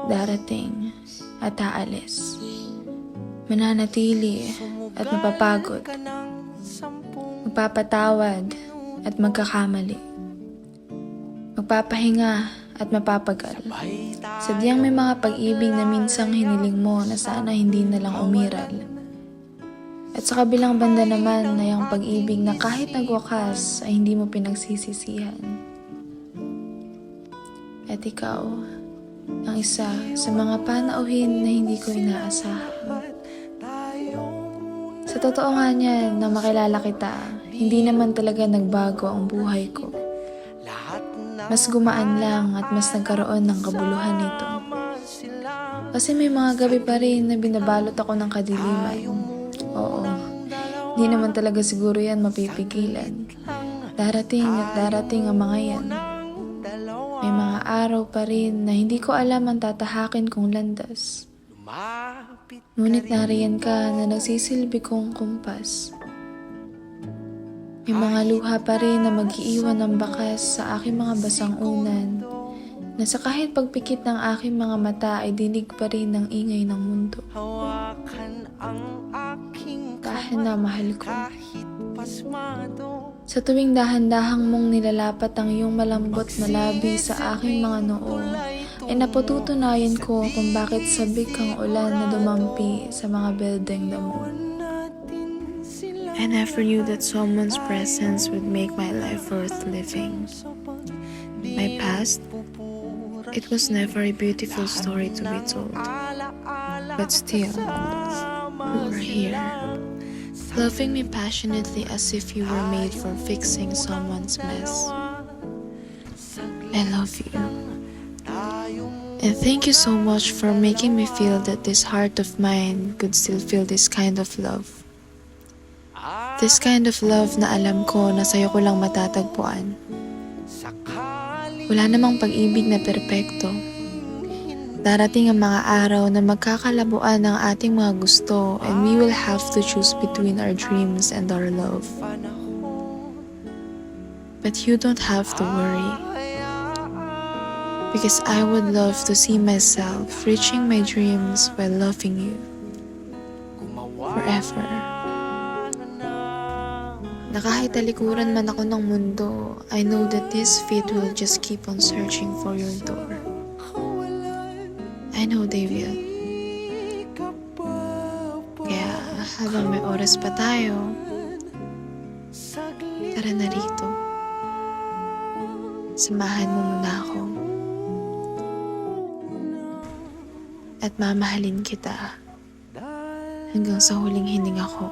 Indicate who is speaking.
Speaker 1: Darating at aalis, mananatili at mapapagod, magpapatawad at magkakamali, magpapahinga at mapapagal. Sadyang may mga pag-ibig na minsang hiniling mo na sana hindi na lang umiral. At sa kabilang banda naman na yung pag-ibig na kahit nagwakas ay hindi mo pinagsisisihan. At ikaw, ang isa sa mga panauhin na hindi ko inaasahan. Sa totoo nga niyan na makilala kita, hindi naman talaga nagbago ang buhay ko. Mas gumaan lang at mas nagkaroon ng kabuluhan nito. Kasi may mga gabi pa rin na binabalot ako ng kadiliman. Oo, hindi naman talaga siguro yan mapipigilan. Darating at darating ang mga yan. May mga araw pa rin na hindi ko alam ang tatahakin kong landas. Ngunit nariyan ka na nagsisilbi kong kumpas. May mga luha pa rin na mag-iiwan ng bakas sa aking mga basang unan, na sa kahit pagpikit ng aking mga mata ay dinig pa rin ng ingay ng mundo. Dahil na mahal ko. Sa tuwing dahan-dahang mong nilalapat ang iyong malambot na labi sa aking mga noo, ay napututunayan ko kung bakit sabik ang ulan na dumampi sa mga beldeng damo. I never knew that someone's presence would make my life worth living. My past, it was never a beautiful story to be told. But still, you were here, loving me passionately as if you were made for fixing someone's mess. I love you. And thank you so much for making me feel that this heart of mine could still feel this kind of love. This kind of love na alam ko na sa'yo ko lang matatagpuan. Wala namang pag-ibig na perpekto. Darating ang mga araw na magkakalabuan ang ating mga gusto and we will have to choose between our dreams and our love. But you don't have to worry. Because I would love to see myself reaching my dreams while loving you. Forever. Na kahit talikuran man ako ng mundo, I know that this fate will just keep on searching for your door. I know they will. Kaya habang may oras pa tayo, tara na rito. Samahan mo muna ako. At mamahalin kita hanggang sa huling hininga ko.